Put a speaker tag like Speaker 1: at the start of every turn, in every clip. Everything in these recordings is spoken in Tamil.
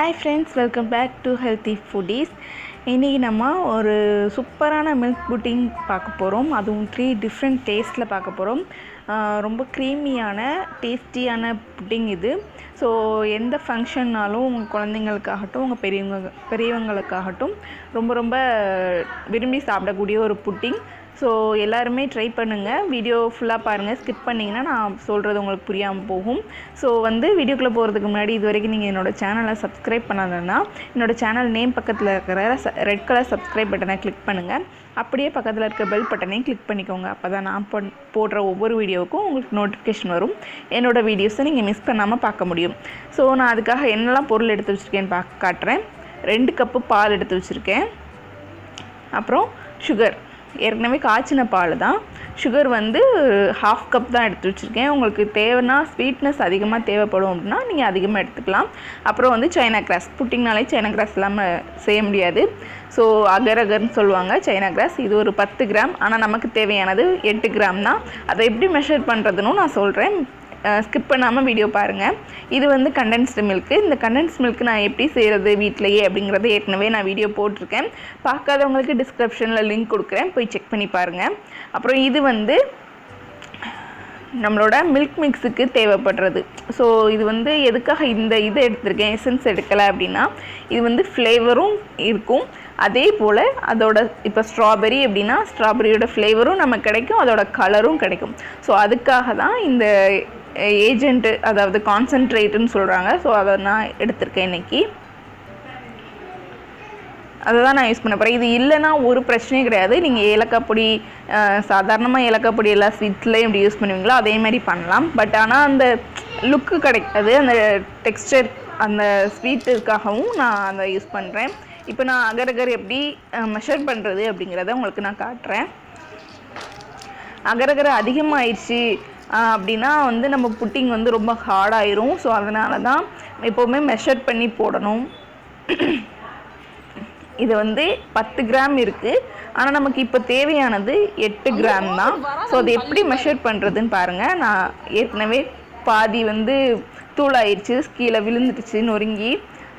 Speaker 1: Hi friends, welcome back to Healthy Foodies. இன்றைக்கி நம்ம ஒரு சூப்பரான மில்க் புட்டிங் பார்க்க போகிறோம். அதுவும் 3 டிஃப்ரெண்ட் டேஸ்ட்டில் பார்க்க போகிறோம். ரொம்ப க்ரீமியான டேஸ்டியான புட்டிங் இது. ஸோ எந்த ஃபங்க்ஷன்னாலும் உங்கள் குழந்தைங்களுக்காகட்டும் உங்கள் பெரியவங்களுக்காகட்டும் ரொம்ப விரும்பி சாப்பிடக்கூடிய ஒரு புட்டிங். ஸோ எல்லாருமே ட்ரை பண்ணுங்கள். வீடியோ ஃபுல்லாக பாருங்கள். ஸ்கிப் பண்ணிங்கன்னா நான் சொல்கிறது உங்களுக்கு புரியாமல் போகும். ஸோ வீடியோக்குள்ளே போகிறதுக்கு முன்னாடி இது வரைக்கும் நீங்கள் என்னோடய சேனலை சப்ஸ்கிரைப் பண்ணலைன்னா என்னோடய சேனல் நேம் பக்கத்தில் இருக்கிற ரெட் கலர் சப்ஸ்கிரைப் பட்டனை கிளிக் பண்ணுங்கள். அப்படியே பக்கத்தில் இருக்க பெல் பட்டனையும் கிளிக் பண்ணிக்கோங்க. அப்போ தான் நான் போடுற ஒவ்வொரு வீடியோவுக்கும் உங்களுக்கு நோட்டிஃபிகேஷன் வரும். என்னோடய வீடியோஸை நீங்கள் மிஸ் பண்ணாமல் பார்க்க முடியும். ஸோ நான் அதுக்காக என்னெல்லாம் பொருள் எடுத்து வச்சுருக்கேன்னு காட்டுறேன். 2 கப்பு பால் எடுத்து வச்சுருக்கேன். அப்புறம் சுகர், ஏற்கனவே காய்ச்சின பால் தான். சுகர் 1/2 கப் தான் எடுத்து வச்சுருக்கேன். உங்களுக்கு தேவைன்னா ஸ்வீட்னஸ் அதிகமாக தேவைப்படும் அப்படின்னா நீங்கள் அதிகமாக எடுத்துக்கலாம். அப்புறம் சைனா கிராஸ், புட்டிங்னாலே சைனா கிராஸ் இல்லாமல் செய்ய முடியாது. ஸோ அகர்னு சொல்லுவாங்க சைனா கிராஸ். இது ஒரு 10 கிராம். ஆனால் நமக்கு தேவையானது 8 கிராம் தான். அதை எப்படி மெஷர் பண்ணுறதுன்னு நான் சொல்கிறேன். ஸ்கிப் பண்ணாமல் வீடியோ பாருங்கள். இது கண்டென்ஸ்டு மில்க்கு. இந்த கண்டென்ஸ்ட் மில்க்கு நான் எப்படி செய்கிறது வீட்டிலையே அப்படிங்கிறத ஏற்கனவே நான் வீடியோ போட்டிருக்கேன். பார்க்காதவங்களுக்கு டிஸ்கிரிப்ஷனில் லிங்க் கொடுக்குறேன், போய் செக் பண்ணி பாருங்கள். அப்புறம் இது நம்மளோட மில்க் மிக்ஸுக்கு தேவைப்படுறது. ஸோ இது எதுக்காக இது எடுத்திருக்கேன், எசன்ஸ் எடுக்கலை அப்படின்னா இது ஃப்ளேவரும் இருக்கும். அதே போல் அதோட இப்போ ஸ்ட்ராபெரி அப்படின்னா ஸ்ட்ராபெரியோட ஃப்ளேவரும் நமக்கு கிடைக்கும், அதோட கலரும் கிடைக்கும். ஸோ அதுக்காக தான் இந்த ஏஜென்ட்டு, அதாவது கான்சன்ட்ரேட்டுன்னு சொல்கிறாங்க. ஸோ அதை நான் எடுத்திருக்கேன் இன்றைக்கி. அதை தான் நான் யூஸ் பண்ண போகிறேன். இது இல்லைன்னா ஒரு பிரச்சனையும் கிடையாது. நீங்கள் ஏலக்காய் பொடி, சாதாரணமாக ஏலக்காய் பொடி எல்லா ஸ்வீட்ஸ்லேயும் எப்படி யூஸ் பண்ணுவீங்களோ அதே மாதிரி பண்ணலாம். பட் ஆனால் அந்த லுக்கு கிடைக்காது, அந்த டெக்ஸ்டர், அந்த ஸ்வீட்டுக்காகவும் நான் அதை யூஸ் பண்ணுறேன். இப்போ நான் அகர் எப்படி மெஷர் பண்ணுறது அப்படிங்கிறத உங்களுக்கு நான் காட்டுறேன். அகர் அதிகமாகிடுச்சு அப்படின்னா நம்ம புட்டிங் ரொம்ப ஹார்டாயிரும். ஸோ அதனால தான் எப்போவுமே மெஷர் பண்ணி போடணும். இது 10 கிராம் இருக்குது. ஆனால் நமக்கு இப்போ தேவையானது 8 கிராம் தான். ஸோ அது எப்படி மெஷர் பண்ணுறதுன்னு பாருங்கள். நான் ஏற்கனவே பாதி தூளாயிடுச்சு, கீழே விழுந்துடுச்சு நொறுங்கி.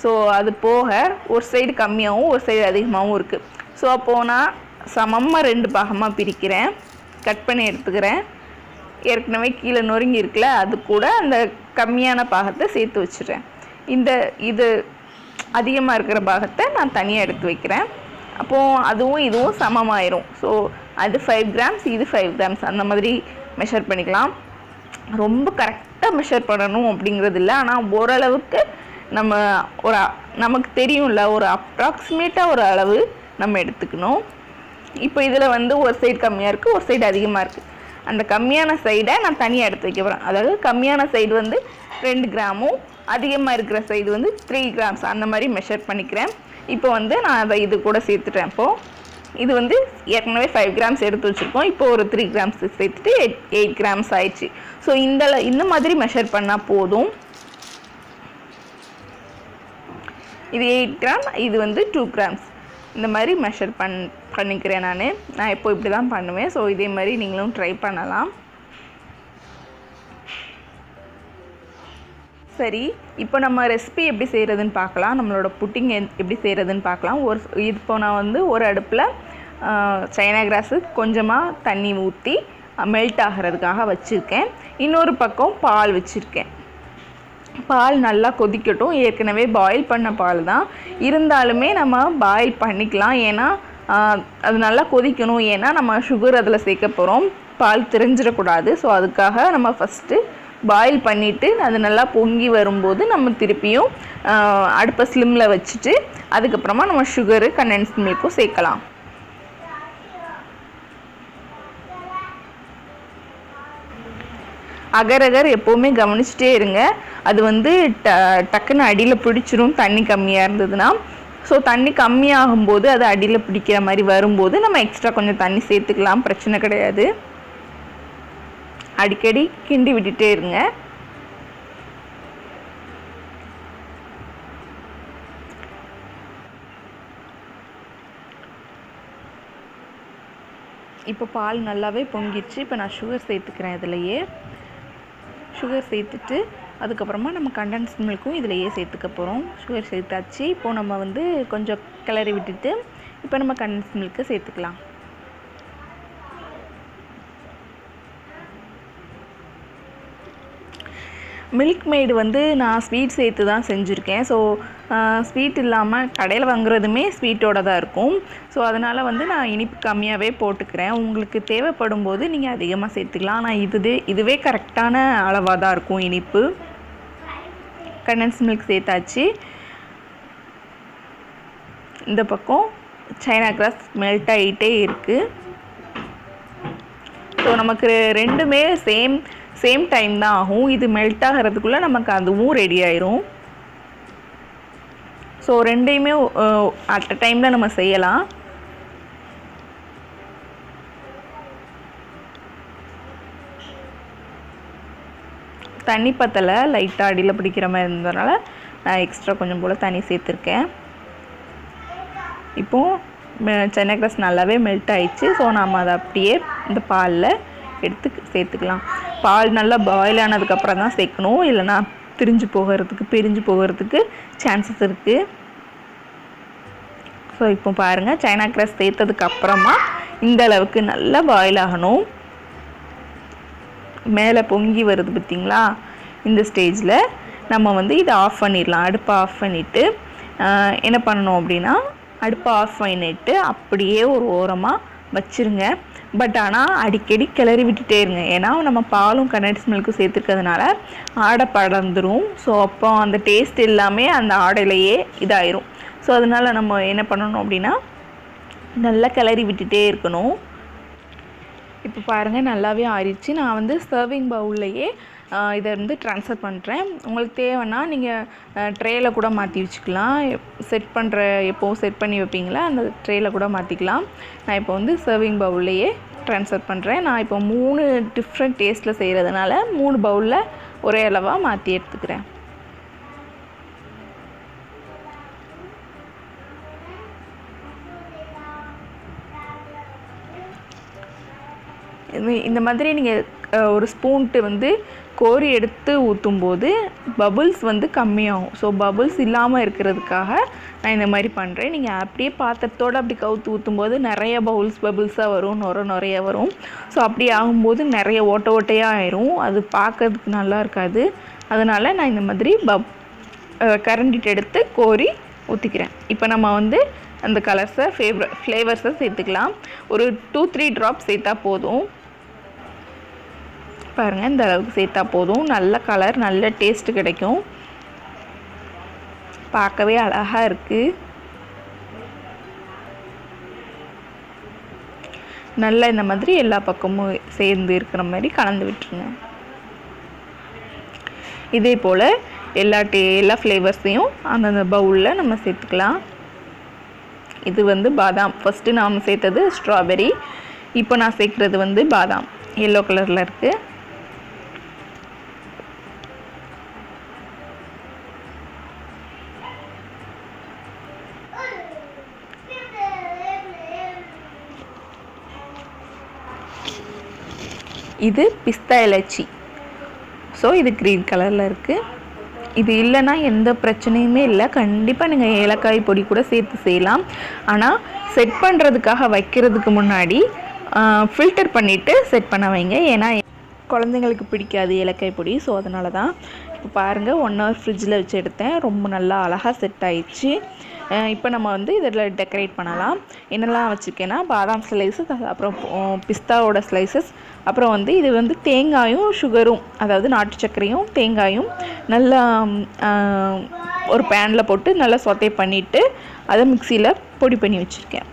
Speaker 1: ஸோ அது போக ஒரு சைடு கம்மியாகவும் ஒரு சைடு அதிகமாகவும் இருக்குது. ஸோ அப்போது நான் சமமாக 2 பாகமாக பிரிக்கிறேன், கட் பண்ணி எடுத்துக்கிறேன். ஏற்கனவே கீழே நொறுங்கி இருக்குல்ல, அது கூட அந்த கம்மியான பாகத்தை சேர்த்து வச்சுறேன். இது அதிகமாக இருக்கிற பாகத்தை நான் தனியாக எடுத்து வைக்கிறேன். அப்போது அதுவும் இதுவும் சமமாயிரும். ஸோ அது 5 கிராம்ஸ், இது 5 கிராம்ஸ், அந்த மாதிரி மெஷர் பண்ணிக்கலாம். ரொம்ப கரெக்டாக மெஷர் பண்ணணும் அப்படிங்கிறது இல்லை. ஆனால் ஓரளவுக்கு நமக்கு தெரியும்ல, ஒரு அப்ராக்சிமேட்டாக ஒரு அளவு நம்ம எடுத்துக்கணும். இப்போ இதில் ஒரு சைடு கம்மியாக இருக்குது, ஒரு சைடு அதிகமாக இருக்குது. அந்த கம்மியான சைடை நான் தனியாக எடுத்து வைக்க போகிறேன். அதாவது கம்மியான சைடு 2 கிராமும் அதிகமாக இருக்கிற சைடு 3 கிராம்ஸ், அந்த மாதிரி மெஷர் பண்ணிக்கிறேன். இப்போ நான் அதை இது கூட சேர்த்துட்டேன். இப்போது இது ஏற்கனவே 5 கிராம்ஸ் எடுத்து வச்சுருக்கோம். இப்போ ஒரு 3 கிராம்ஸ் சேர்த்துட்டு 8 கிராம்ஸ் ஆயிடுச்சு. ஸோ இந்த மாதிரி மெஷர் பண்ணால் போதும். இது 8 கிராம், இது 2 கிராம்ஸ், இந்த மாதிரி மெஷர் பண்ணிக்கிறேன் நான் எப்போ இப்படி தான் பண்ணுவேன். ஸோ இதே மாதிரி நீங்களும் ட்ரை பண்ணலாம். சரி, இப்போ நம்ம ரெசிபி எப்படி செய்கிறதுன்னு பார்க்கலாம். நம்மளோட புட்டிங் எப்படி செய்கிறதுன்னு பார்க்கலாம். இப்போ நான் ஒரு அடுப்பில் சைனா கிராஸு கொஞ்சமாக தண்ணி ஊற்றி மெல்ட் ஆகிறதுக்காக வச்சுருக்கேன். இன்னொரு பக்கம் பால் வச்சுருக்கேன். பால் நல்லா கொதிக்கட்டும். ஏற்கனவே பாயில் பண்ண பால் தான், இருந்தாலுமே நம்ம பாயில் பண்ணிக்கலாம். ஏன்னா அது நல்லா கொதிக்கணும். ஏன்னா நம்ம சுகர் அதில் சேர்க்க போகிறோம், பால் திரிஞ்சிடக்கூடாது. ஸோ அதுக்காக நம்ம ஃபஸ்ட்டு பாயில் பண்ணிவிட்டு அது நல்லா பொங்கி வரும்போது நம்ம திருப்பியும் அடுப்பை ஸ்லிம்மில் வச்சுட்டு அதுக்கப்புறமா நம்ம சுகரு, கண்டென்ஸ்ட் மில்க்கும் சேர்க்கலாம். அகர் எப்போவுமே கவனிச்சிட்டே இருங்க. அது டக்குன்னு அடியில் பிடிச்சிரும் தண்ணி கம்மியாக இருந்ததுன்னா. ஸோ தண்ணி கம்மியாகும்போது அது அடியில் பிடிக்கிற மாதிரி வரும்போது நம்ம எக்ஸ்ட்ரா கொஞ்சம் தண்ணி சேர்த்துக்கலாம், பிரச்சனை கிடையாது. அடிக்கடி கிண்டி விட்டுட்டே இருங்க. இப்போ பால் நல்லாவே பொங்கிடுச்சு. இப்போ நான் சுகர் சேர்த்துக்கிறேன். இதுலையே சுகர் சேர்த்துட்டு அதுக்கப்புறமா நம்ம கண்டென்ஸ்ட் மில்க்கும் இதிலையே சேர்த்துக்க போகிறோம். சுகர் சேர்த்தாச்சு. இப்போது நம்ம வந்து கொஞ்சம் கிளறி விட்டுட்டு இப்போ நம்ம கண்டென்ஸ்ட் மில்க்கு சேர்த்துக்கலாம். மில்க் மேடு வந்து நான் ஸ்வீட் சேர்த்து தான் செஞ்சுருக்கேன். ஸோ ஸ்வீட் இல்லாமல் கடையில் வாங்குறதுமே ஸ்வீட்டோடு தான் இருக்கும். ஸோ அதனால் வந்து நான் இனிப்பு கம்மியாகவே போட்டுக்கிறேன். உங்களுக்கு தேவைப்படும் போது நீங்கள் அதிகமாக சேர்த்துக்கலாம். ஆனால் இதுவே கரெக்டான அளவாக தான் இருக்கும் இனிப்பு. கண்டென்ஸ்ட் மில்க் சேர்த்தாச்சு. இந்த பக்கம் சைனா கிராஸ் மெல்ட் ஆகிட்டே இருக்குது. ஸோ நமக்கு ரெண்டுமே சேம் டைம் தான் ஆகும். இது மெல்ட் ஆகிறதுக்குள்ளே நமக்கு அதுவும் ரெடி ஆயிரும். ஸோ ரெண்டையுமே அட் அ டைமில் நம்ம செய்யலாம். தண்ணி பத்தலை, லைட்டாக அடியில் பிடிக்கிற மாதிரி இருந்ததுனால நான் எக்ஸ்ட்ரா கொஞ்சம் போல் தண்ணி சேர்த்துருக்கேன். இப்போது சைனா கிராஸ் நல்லாவே மெல்ட் ஆயிடுச்சு. ஸோ நம்ம அதை அப்படியே இந்த பாலில் எடுத்து சேர்த்துக்கலாம். பால் நல்லா பாயில் ஆனதுக்கப்புறம் தான் சேர்க்கணும், இல்லைனா பிரிஞ்சு போகிறதுக்கு சான்சஸ் இருக்குது. ஸோ இப்போ பாருங்கள், சைனா கிராஸ் சேர்த்ததுக்கப்புறமா இந்த அளவுக்கு நல்லா பாயில் ஆகணும். மேலே பொங்கி வருது பார்த்திங்களா? இந்த ஸ்டேஜில் நம்ம வந்து இதை ஆஃப் பண்ணிடலாம். அடுப்பை ஆஃப் பண்ணிவிட்டு என்ன பண்ணணும் அப்படின்னா, அடுப்பை ஆஃப் பண்ணிவிட்டு அப்படியே ஒரு ஓரமாக வச்சுருங்க. பட் ஆனால் அடிக்கடி கிளறி விட்டுட்டே இருங்க. ஏன்னா நம்ம பாலும் கண்டென்ஸ்ட் மில்க்கும் சேர்த்துக்கிறதுனால ஆடை படர்ந்துடும். ஸோ அப்போ அந்த டேஸ்ட் எல்லாமே அந்த ஆடையிலையே இதாயிரும். ஸோ அதனால் நம்ம என்ன பண்ணணும் அப்படின்னா, நல்லா கிளறி விட்டுட்டே இருக்கணும். இப்போ பாருங்கள், நல்லாவே ஆறிடுச்சு. நான் வந்து சர்விங் பவுல்லையே இதை வந்து ட்ரான்ஸ்ஃபர் பண்ணுறேன். உங்களுக்கு தேவைன்னா நீங்கள் ட்ரேயில் கூட மாற்றி வச்சுக்கலாம். எப்போவும் செட் பண்ணி வைப்பீங்களா, அந்த ட்ரேயில் கூட மாற்றிக்கலாம். நான் இப்போ வந்து சர்விங் பவுல்லையே ட்ரான்ஸ்ஃபர் பண்ணுறேன். நான் இப்போ 3 டிஃப்ரெண்ட் டேஸ்ட்டில் செய்கிறதுனால 3 பவுலில் ஒரே அளவாக மாற்றி எடுத்துக்கிறேன். இந்த மாதிரி நீங்கள் ஒரு ஸ்பூன்ட்டு வந்து கோரி எடுத்து ஊற்றும்போது பபுள்ஸ் வந்து கம்மியாகும். ஸோ பபுள்ஸ் இல்லாமல் இருக்கிறதுக்காக நான் இந்த மாதிரி பண்ணுறேன். நீங்கள் அப்படியே பாத்திரத்தோடு அப்படி கவுத்து ஊற்றும்போது நிறைய பபுள்ஸாக வரும், நிறைய வரும். ஸோ அப்படி ஆகும்போது நிறைய ஓட்டையாக ஆயிரும். அது பார்க்கறதுக்கு நல்லா இருக்காது. அதனால் நான் இந்த மாதிரி கரண்டிட்டு எடுத்து கோரி ஊற்றிக்கிறேன். இப்போ நம்ம வந்து அந்த ஃப்ளேவர்ஸை சேர்த்துக்கலாம். ஒரு 2-3 ட்ராப் சேர்த்தா போதும். பாருங்கள், இந்த அளவுக்கு சேர்த்தா போதும். நல்ல கலர், நல்ல டேஸ்ட்டு கிடைக்கும். பார்க்கவே அழகாக இருக்குது. நல்லா இந்த மாதிரி எல்லா பக்கமும் சேர்ந்து இருக்கிற மாதிரி கலந்து விட்டுருங்க. இதே போல் எல்லா ஃப்ளேவர்ஸையும் அந்தந்த பவுலில் நம்ம சேர்த்துக்கலாம். இது வந்து பாதாம். ஃபஸ்ட்டு நாம் சேர்த்தது ஸ்ட்ராபெரி. இப்போ நான் சேர்க்குறது வந்து பாதாம். எல்லோ கலரில் இருக்குது. இது பிஸ்தா இலைச்சி. ஸோ இது க்ரீன் கலரில் இருக்குது. இது இல்லைன்னா எந்த பிரச்சனையுமே இல்லை. கண்டிப்பாக நீங்கள் ஏலக்காய் பொடி கூட சேர்த்து செய்யலாம். ஆனால் செட் பண்ணுறதுக்காக வைக்கிறதுக்கு முன்னாடி ஃபில்டர் பண்ணிவிட்டு செட் பண்ண வைங்க. ஏன்னா குழந்தைங்களுக்கு பிடிக்காது ஏலக்காய் பொடி. ஸோ அதனால தான். இப்போ பாருங்கள், 1 hour ஃப்ரிட்ஜில் வச்சு எடுத்தேன். ரொம்ப நல்லா அழகாக செட் ஆயிடுச்சு. இப்போ நம்ம வந்து இதில் டெக்கரேட் பண்ணலாம். என்னெல்லாம் வச்சுருக்கேன்னா, பாதாம் ஸ்லைசஸ், அப்புறம் பிஸ்தாவோட ஸ்லைசஸ், அப்புறம் வந்து இது வந்து தேங்காயும் சுகரும், அதாவது நாட்டு சர்க்கரையும் தேங்காயும் நல்லா ஒரு பேனில் போட்டு நல்லா சொட்டே பண்ணிவிட்டு அதை மிக்சியில் பொடி பண்ணி வச்சுருக்கேன்.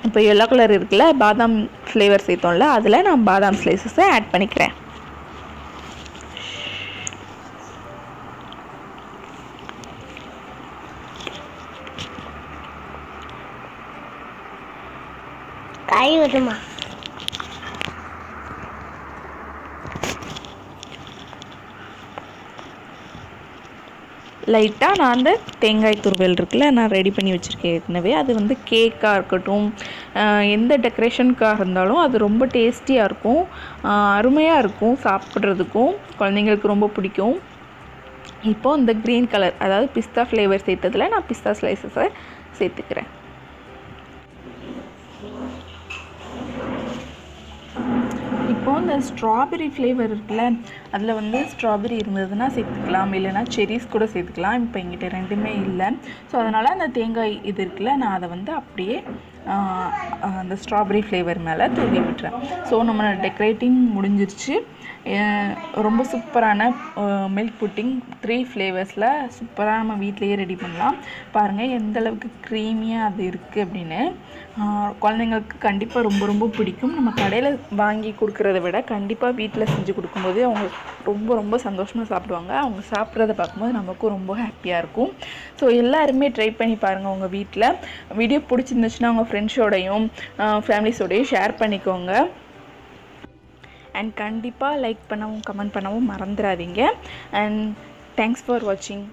Speaker 1: இப்போ எல்லோ கலர் இருக்குல்ல, பாதாம் ஃப்ளேவர் சேர்த்தோம்ல, அதில் நான் பாதாம் ஸ்லைசஸை ஆட் பண்ணிக்கிறேன்.
Speaker 2: காய் வருமா?
Speaker 1: லைட்டாக நான் அந்த தேங்காய் துருவல் இருக்குல்ல, நான் ரெடி பண்ணி வச்சுருக்கேன் ஏற்கனவே. அது வந்து கேக்காக இருக்கட்டும், எந்த டெக்கரேஷனுக்காக இருந்தாலும் அது ரொம்ப டேஸ்டியாக இருக்கும், அருமையாக இருக்கும், சாப்பிட்றதுக்கும் குழந்தைங்களுக்கு ரொம்ப பிடிக்கும். இப்போது இந்த க்ரீன் கலர் அதாவது பிஸ்தா ஃப்ளேவர் சேர்த்ததில் நான் பிஸ்தா ஸ்லைசஸை சேர்த்துக்கிறேன். இப்போது இந்த ஸ்ட்ராபெரி ஃப்ளேவர் இருக்குல்ல, அதில் வந்து ஸ்ட்ராபெரி இருந்ததுன்னா சேர்த்துக்கலாம், இல்லைனா செரிஸ் கூட சேர்த்துக்கலாம். இப்போ எங்கிட்ட ரெண்டுமே இல்லை. ஸோ அதனால் அந்த தேங்காய் இது இருக்குல்ல, நான் அதை வந்து அப்படியே அந்த ஸ்ட்ராபெரி ஃப்ளேவர் மேலே தூவி விட்டுறேன். ஸோ நம்ம டெக்கரேட்டிங் முடிஞ்சிருச்சு. ரொம்ப சூப்பரான மில்க் புட்டிங் 3 ஃப்ளேவர்ஸில் சூப்பராக நம்ம வீட்டிலையே ரெடி பண்ணலாம். பாருங்கள் எந்த அளவுக்கு க்ரீமியாக அது இருக்குது அப்படின்னு. குழந்தைங்களுக்கு கண்டிப்பாக ரொம்ப ரொம்ப பிடிக்கும். நம்ம கடையில் வாங்கி கொடுக்குறத விட கண்டிப்பாக வீட்டில் செஞ்சு கொடுக்கும்போது அவங்க ரொம்ப ரொம்ப சந்தோஷமாக சாப்பிடுவாங்க. அவங்க சாப்பிட்றத பார்க்கும்போது நமக்கும் ரொம்ப ஹாப்பியாக இருக்கும். ஸோ எல்லாருமே ட்ரை பண்ணி பாருங்கள் உங்கள் வீட்டில். வீடியோ பிடிச்சிருந்துச்சுன்னா உங்கள் ஃப்ரெண்ட்ஸோடையும் ஃபேமிலிஸோடையும் ஷேர் பண்ணிக்கோங்க. அண்ட் கண்டிப்பாக லைக் பண்ணவும் கமெண்ட் பண்ணவும் மறந்துடாதீங்க. அண்ட் தேங்க்ஸ் ஃபார் வாட்சிங்.